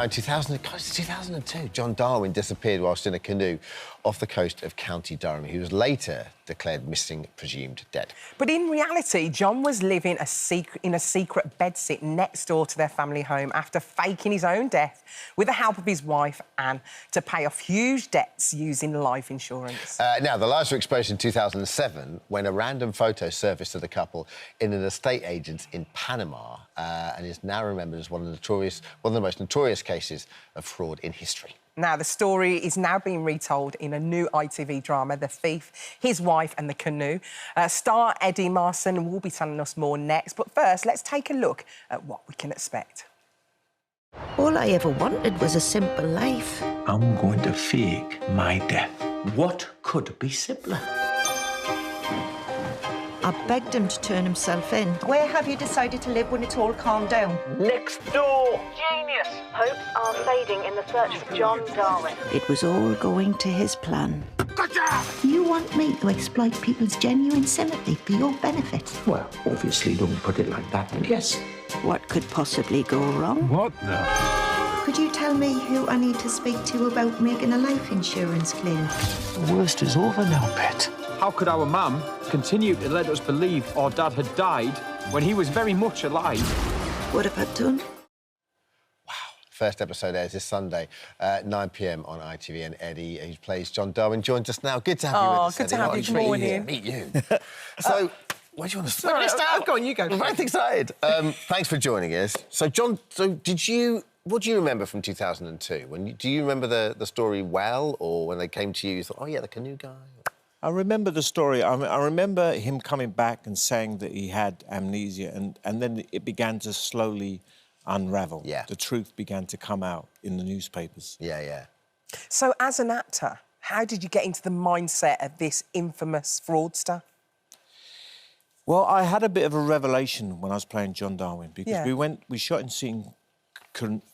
In 2002, John Darwin disappeared whilst in a canoe off the coast of County Durham. He was later declared missing, presumed dead. But in reality, John was living in a secret bedsit next door to their family home after faking his own death with the help of his wife, Anne, to pay off huge debts using life insurance. Now, the lies were exposed in 2007 when a random photo surfaced of the couple in an estate agent in Panama and is now remembered as one of the most notorious cases of fraud in history. Now, the story is now being retold in a new ITV drama, The Thief, His Wife and the Canoe. Star Eddie Marsan will be telling us more next. But first, let's take a look at what we can expect. All I ever wanted was a simple life. I'm going to fake my death. What could be simpler? I begged him to turn himself in. Where have you decided to live when it's all calmed down? Next door! Genius! Hopes are fading in the search for John Darwin. It was all going to his plan. Gotcha! You want me to exploit people's genuine sympathy for your benefit? Well, obviously don't put it like that, but yes. What could possibly go wrong? What the? Could you tell me who I need to speak to about making a life insurance claim? The worst is over now, Pet. How could our mum continue to let us believe our dad had died when he was very much alive? What have I done? Wow. First episode airs this Sunday, 9 p.m. on ITV, and Eddie, who plays John Darwin, joins us now. Good to have you with us, good Eddie. to have you. Good morning. Meet you. So, where do you want to start? Go on, you go. I'm very excited. Thanks for joining us. So, John, what do you remember from 2002? Do you remember the story well, or when they came to you, you thought, oh, yeah, the canoe guy? I remember the story. I remember him coming back and saying that he had amnesia, and then it began to slowly unravel. Yeah. The truth began to come out in the newspapers. Yeah, yeah. So, as an actor, how did you get into the mindset of this infamous fraudster? Well, I had a bit of a revelation when I was playing John Darwin, because Yeah. we shot in Seaton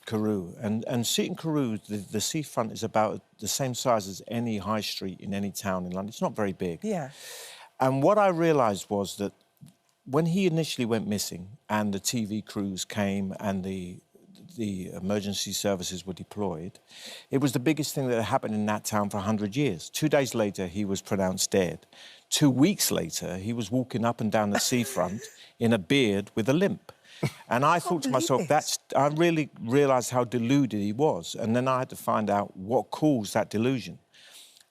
Carew, and Seaton Carew, the seafront is about the same size as any high street in any town in London. It's not very big. Yeah. And what I realised was that when he initially went missing and the TV crews came and the emergency services were deployed, it was the biggest thing that had happened in that town for 100 years. 2 days later, he was pronounced dead. 2 weeks later, he was walking up and down the seafront in a beard with a limp. And I thought to myself, I really realised how deluded he was. And then I had to find out what caused that delusion.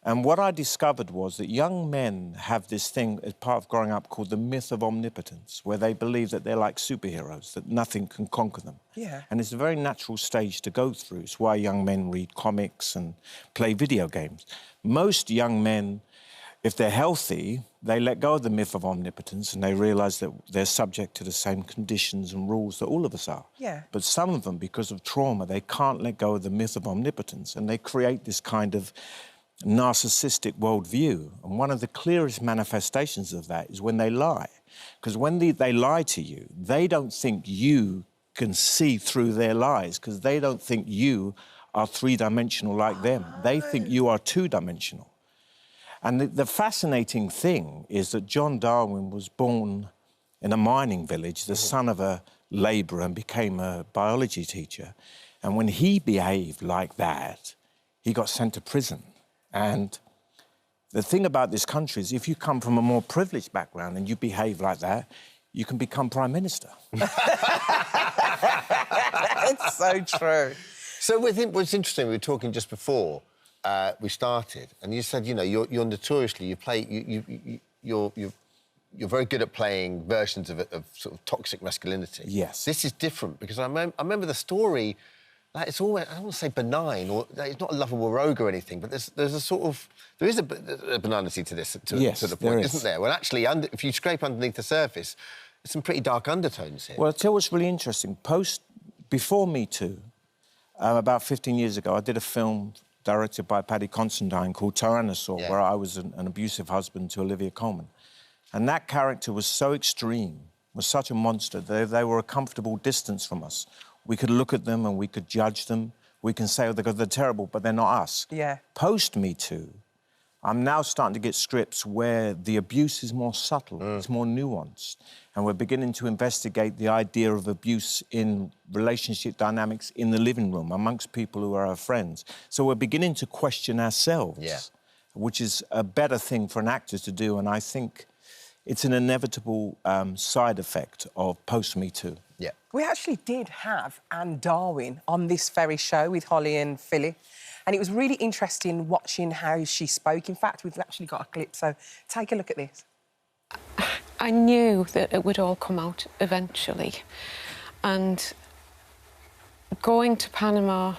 And what I discovered was that young men have this thing as part of growing up called the myth of omnipotence, where they believe that they're like superheroes, that nothing can conquer them. Yeah. And it's a very natural stage to go through. It's why young men read comics and play video games. Most young men, if they're healthy, they let go of the myth of omnipotence and they realise that they're subject to the same conditions and rules that all of us are. Yeah. But some of them, because of trauma, they can't let go of the myth of omnipotence and they create this kind of narcissistic worldview. And one of the clearest manifestations of that is when they lie. Because when they lie to you, they don't think you can see through their lies, because they don't think you are three-dimensional like them. They think you are two-dimensional. And the fascinating thing is that John Darwin was born in a mining village, the son of a labourer, and became a biology teacher. And when he behaved like that, he got sent to prison. And the thing about this country is if you come from a more privileged background and you behave like that, you can become Prime Minister. It's so true. So with him, what's interesting, we were talking just before we started, and you said, you know, you're notoriously, you're very good at playing versions of sort of toxic masculinity. Yes. This is different, because I remember the story, like, it's always, I don't want to say benign, or it's not a lovable rogue or anything, but there is a benignity to this, to the point, isn't there? Well, actually, if you scrape underneath the surface, there's some pretty dark undertones here. Well, I'll tell you what's really interesting. Before Me Too, about 15 years ago, I did a film directed by Paddy Considine called Tyrannosaur, where I was an abusive husband to Olivia Colman. And that character was so extreme, was such a monster, they were a comfortable distance from us. We could look at them and we could judge them. We can say, oh, they're terrible, but they're not us. Yeah. Post Me Too, I'm now starting to get scripts where the abuse is more subtle, it's more nuanced. And we're beginning to investigate the idea of abuse in relationship dynamics in the living room amongst people who are our friends. So we're beginning to question ourselves, which is a better thing for an actor to do, and I think it's an inevitable side effect of post-Me Too. Yeah. We actually did have Anne Darwin on this very show with Holly and Phillip, and it was really interesting watching how she spoke. In fact, we've actually got a clip, so take a look at this. I knew that it would all come out eventually, and going to Panama,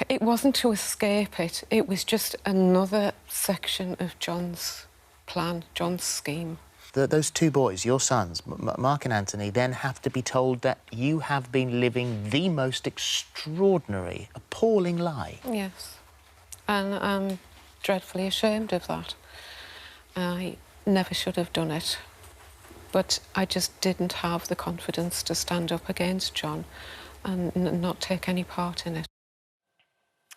it wasn't to escape it, it was just another section of John's plan, John's scheme. Those two boys, your sons, Mark and Anthony, then have to be told that you have been living the most extraordinary, appalling lie. Yes, and I'm dreadfully ashamed of that. I never should have done it, but I just didn't have the confidence to stand up against John and not take any part in it.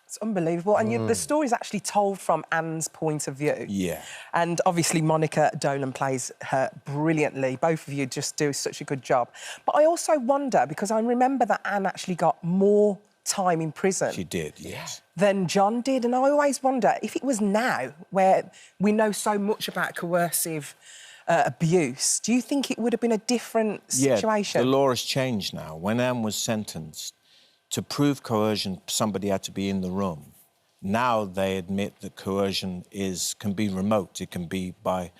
It's unbelievable. And the story's actually told from Anne's point of view. Yeah. And obviously Monica Dolan plays her brilliantly. Both of you just do such a good job. But I also wonder, because I remember that Anne actually got more time in prison. She did, yes. Than John did. And I always wonder, if it was now, where we know so much about coercive abuse, do you think it would have been a different situation? Yeah, the law has changed now. When Anne was sentenced, to prove coercion, somebody had to be in the room. Now they admit that coercion can be remote. It can be by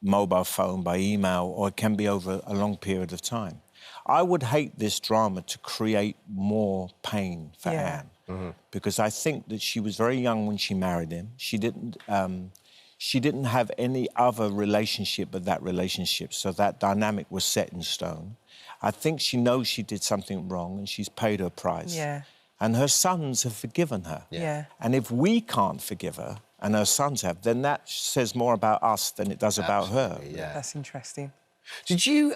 mobile phone, by email, or it can be over a long period of time. I would hate this drama to create more pain for Anne, because I think that she was very young when she married him. She didn't have any other relationship but that relationship, so that dynamic was set in stone. I think she knows she did something wrong and she's paid her price. Yeah. And her sons have forgiven her. Yeah. And if we can't forgive her, and her sons have, then that says more about us than it does about her. Yeah. That's interesting. Did you,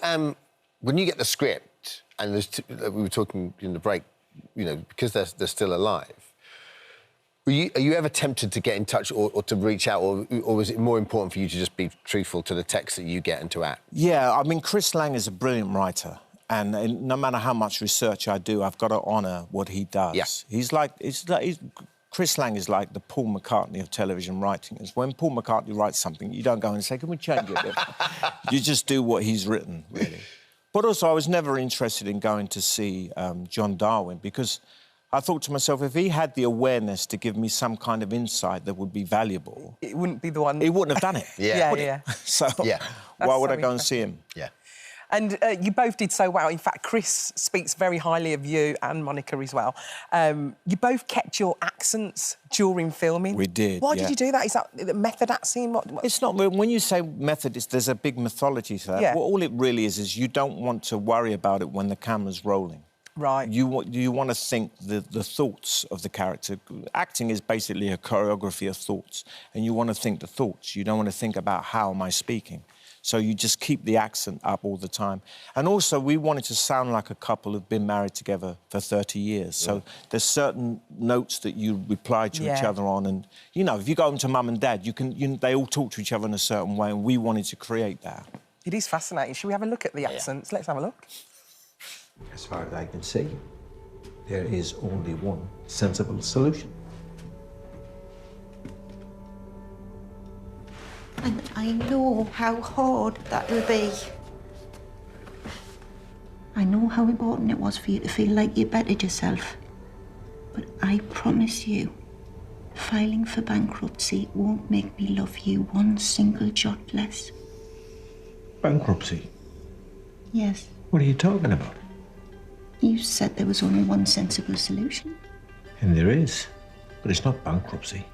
when you get the script, and we were talking in the break, you know, because they're still alive, are you ever tempted to get in touch or to reach out, or was it more important for you to just be truthful to the text that you get and to act? Yeah, I mean, Chris Lang is a brilliant writer. And no matter how much research I do, I've got to honour what he does. Yeah. Chris Lang is like the Paul McCartney of television writing. It's when Paul McCartney writes something, you don't go and say, can we change it? You just do what he's written, really. But also, I was never interested in going to see John Darwin, because I thought to myself, if he had the awareness to give me some kind of insight that would be valuable... It wouldn't be the one... He wouldn't have done it. Yeah. So why would I go and see him? Yeah. And you both did so well. In fact, Chris speaks very highly of you and Monica as well. You both kept your accents during filming. We did, Why did you do that? Is that method acting? What? It's not... When you say method, there's a big mythology to that. Yeah. Well, all it really is you don't want to worry about it when the camera's rolling. Right. You want to think the thoughts of the character. Acting is basically a choreography of thoughts, and you want to think the thoughts. You don't want to think about how am I speaking. So you just keep the accent up all the time. And also, we wanted to sound like a couple who've been married together for 30 years. So there's certain notes that you reply to each other on. And, you know, if you go home to mum and dad, they all talk to each other in a certain way, and we wanted to create that. It is fascinating. Should we have a look at the accents? Let's have a look. As far as I can see, there is only one sensible solution. And I know how hard that will be. I know how important it was for you to feel like you bettered yourself. But I promise you, filing for bankruptcy won't make me love you one single jot less. Bankruptcy? Yes. What are you talking about? You said there was only one sensible solution. And there is, but it's not bankruptcy.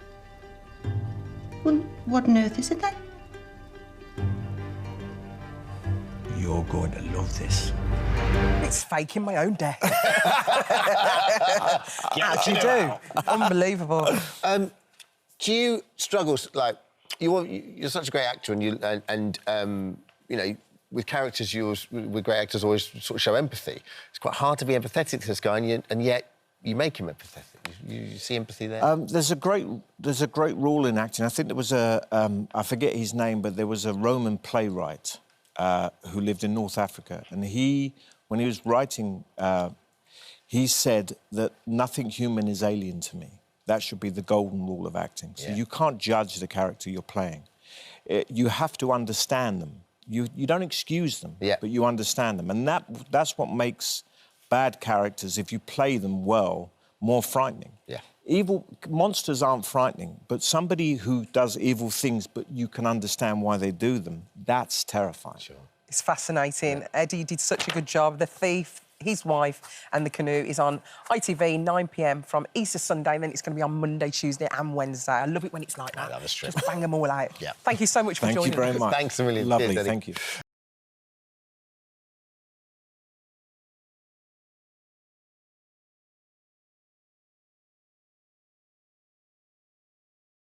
Well, what on earth is it then? You're going to love this. It's faking my own death. You do. Unbelievable. Do you struggle, like, you're such a great actor, and you know, with characters, with great actors, always sort of show empathy. It's quite hard to be empathetic to this guy, and yet you make him empathetic. You see empathy there? There's a great rule in acting. I think there was I forget his name, but there was a Roman playwright who lived in North Africa, and when he was writing, he said that nothing human is alien to me. That should be the golden rule of acting. So you can't judge the character you're playing. You have to understand them. You don't excuse them, but you understand them. And that's what makes bad characters, if you play them well, more frightening. Yeah. Evil monsters aren't frightening, but somebody who does evil things but you can understand why they do them, that's terrifying. Sure. It's fascinating. Eddie did such a good job. The Thief, His Wife and The Canoe is on ITV, 9 p.m. from Easter Sunday, and then it's going to be on Monday, Tuesday and Wednesday. I love it when it's like that. I love the strip. Just bang them all out. Yeah. Thank you so much for joining us. Thank you very much. Thanks a million. Lovely, Cheers, thank you.